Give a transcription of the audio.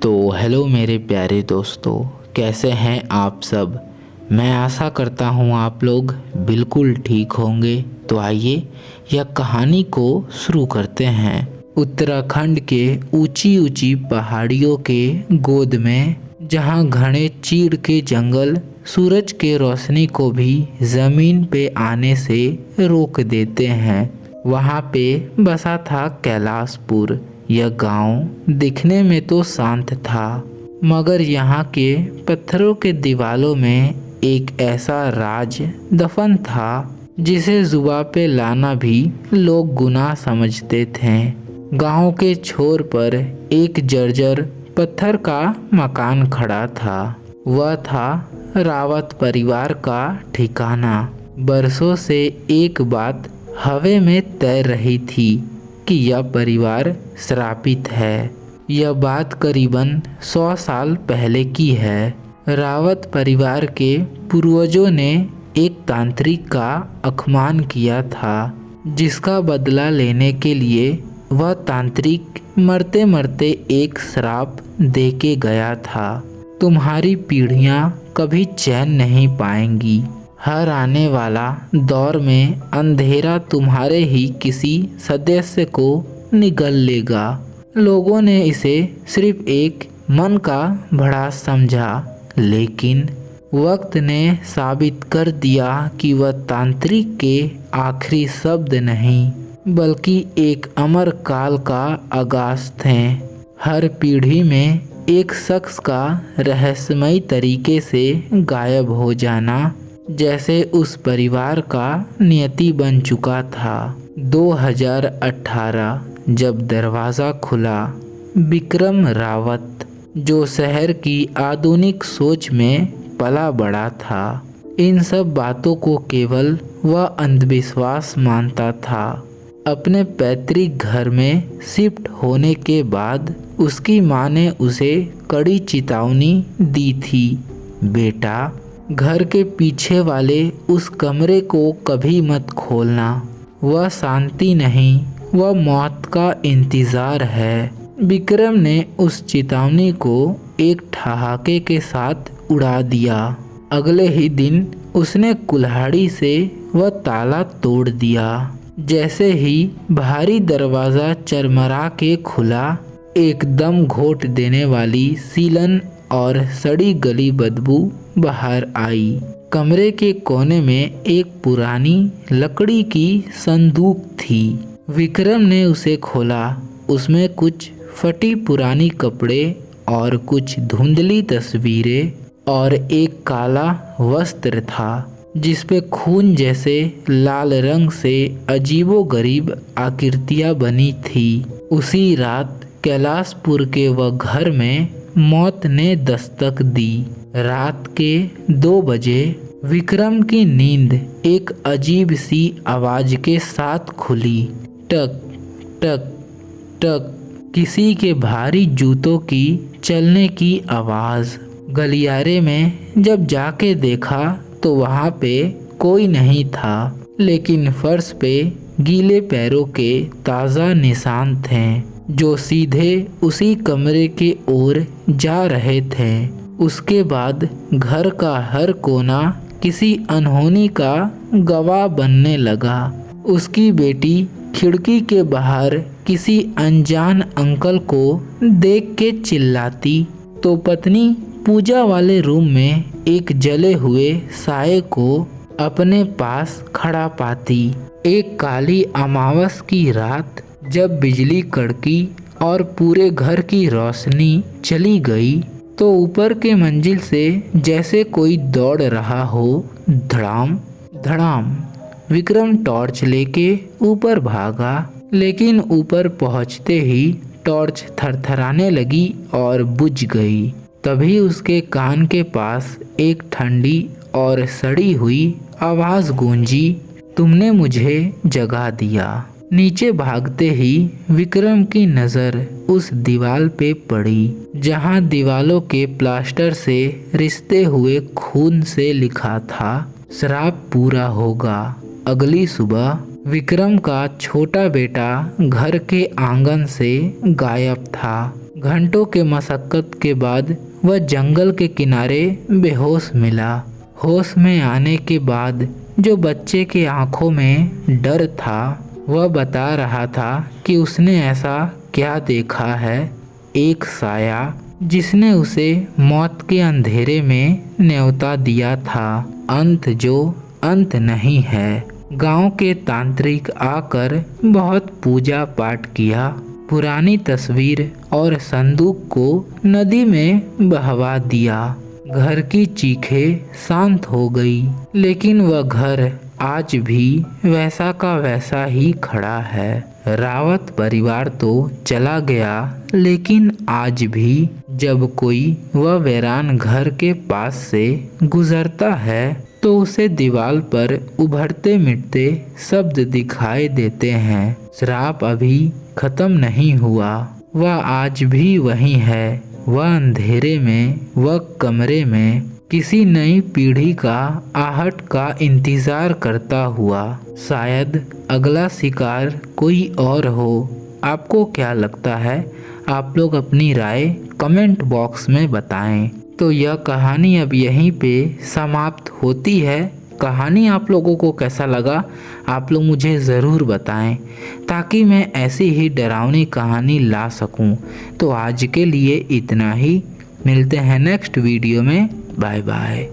तो हेलो मेरे प्यारे दोस्तों, कैसे हैं आप सब। मैं आशा करता हूँ आप लोग बिल्कुल ठीक होंगे। तो आइए यह कहानी को शुरू करते हैं। उत्तराखंड के ऊंची ऊंची पहाड़ियों के गोद में, जहाँ घने चीड़ के जंगल सूरज के रोशनी को भी ज़मीन पे आने से रोक देते हैं, वहाँ पे बसा था कैलाशपुर। यह गांव दिखने में तो शांत था, मगर यहाँ के पत्थरों के दीवालों में एक ऐसा राज दफन था जिसे जुबां पे लाना भी लोग गुनाह समझते थे। गांव के छोर पर एक जर्जर पत्थर का मकान खड़ा था। वह था रावत परिवार का ठिकाना। बरसों से एक बात हवा में तैर रही थी कि यह परिवार श्रापित है। यह बात करीबन 100 साल पहले की है। रावत परिवार के पूर्वजों ने एक तांत्रिक का अपमान किया था, जिसका बदला लेने के लिए वह तांत्रिक मरते मरते एक श्राप दे के गया था। तुम्हारी पीढ़ियां कभी चैन नहीं पाएंगी। हर आने वाला दौर में अंधेरा तुम्हारे ही किसी सदस्य को निगल लेगा। लोगों ने इसे सिर्फ एक मन का भड़ास समझा, लेकिन वक्त ने साबित कर दिया कि वह तांत्रिक के आखिरी शब्द नहीं, बल्कि एक अमर काल का आगाज थे। हर पीढ़ी में एक शख्स का रहस्यमयी तरीके से गायब हो जाना जैसे उस परिवार का नियति बन चुका था। 2018 जब दरवाज़ा खुला, विक्रम रावत, जो शहर की आधुनिक सोच में पला बड़ा था, इन सब बातों को केवल वह अंधविश्वास मानता था। अपने पैतृक घर में शिफ्ट होने के बाद उसकी माँ ने उसे कड़ी चेतावनी दी थी, बेटा, घर के पीछे वाले उस कमरे को कभी मत खोलना। वह शांति नहीं, वह मौत का इंतज़ार है। विक्रम ने उस चेतावनी को एक ठहाके के साथ उड़ा दिया। अगले ही दिन उसने कुल्हाड़ी से वह ताला तोड़ दिया। जैसे ही भारी दरवाज़ा चरमरा के खुला, एकदम घोट देने वाली सीलन और सड़ी गली बदबू बाहर आई। कमरे के कोने में एक पुरानी लकड़ी की संदूक थी। विक्रम ने उसे खोला। उसमें कुछ फटी पुरानी कपड़े और कुछ धुंधली तस्वीरें और एक काला वस्त्र था, जिस पे खून जैसे लाल रंग से अजीबोगरीब आकृतियां बनी थी। उसी रात कैलाशपुर के वह घर में मौत ने दस्तक दी। रात के 2 बजे विक्रम की नींद एक अजीब सी आवाज के साथ खुली। टक टक टक, किसी के भारी जूतों की चलने की आवाज। गलियारे में जब जाके देखा तो वहाँ पे कोई नहीं था, लेकिन फर्श पे गीले पैरों के ताज़ा निशान थे, जो सीधे उसी कमरे की ओर जा रहे थे। उसके बाद घर का हर कोना किसी अनहोनी का गवाह बनने लगा। उसकी बेटी खिड़की के बाहर किसी अनजान अंकल को देख के चिल्लाती, तो पत्नी पूजा वाले रूम में एक जले हुए साये को अपने पास खड़ा पाती। एक काली अमावस की रात जब बिजली कड़की और पूरे घर की रोशनी चली गई, तो ऊपर के मंजिल से जैसे कोई दौड़ रहा हो। धड़ाम धड़ाम विक्रम टॉर्च लेके ऊपर भागा, लेकिन ऊपर पहुंचते ही टॉर्च थरथराने लगी और बुझ गई। तभी उसके कान के पास एक ठंडी और सड़ी हुई आवाज़ गूंजी, तुमने मुझे जगा दिया। नीचे भागते ही विक्रम की नज़र उस दीवार पे पड़ी, जहां दीवालों के प्लास्टर से रिश्ते हुए खून से लिखा था, श्राप पूरा होगा। अगली सुबह विक्रम का छोटा बेटा घर के आंगन से गायब था। घंटों के मशक्कत के बाद वह जंगल के किनारे बेहोश मिला। होश में आने के बाद जो बच्चे के आंखों में डर था वह बता रहा था कि उसने ऐसा क्या देखा है। एक साया जिसने उसे मौत के अंधेरे में न्योता दिया था, अंत जो अंत नहीं है। गांव के तांत्रिक आकर बहुत पूजा पाठ किया, पुरानी तस्वीर और संदूक को नदी में बहवा दिया। घर की चीखें शांत हो गई, लेकिन वह घर आज भी वैसा का वैसा ही खड़ा है। रावत परिवार तो चला गया, लेकिन आज भी जब कोई वह वीरान घर के पास से गुजरता है तो उसे दीवार पर उभरते मिटते शब्द दिखाई देते हैं। श्राप अभी खत्म नहीं हुआ, वह आज भी वही है। वह अंधेरे में, वह कमरे में किसी नई पीढ़ी का आहट का इंतजार करता हुआ। शायद अगला शिकार कोई और हो। आपको क्या लगता है? आप लोग अपनी राय कमेंट बॉक्स में बताएं। तो यह कहानी अब यहीं पे समाप्त होती है। कहानी आप लोगों को कैसा लगा आप लोग मुझे ज़रूर बताएं, ताकि मैं ऐसी ही डरावनी कहानी ला सकूं। तो आज के लिए इतना ही, मिलते हैं नेक्स्ट वीडियो में। Bye bye.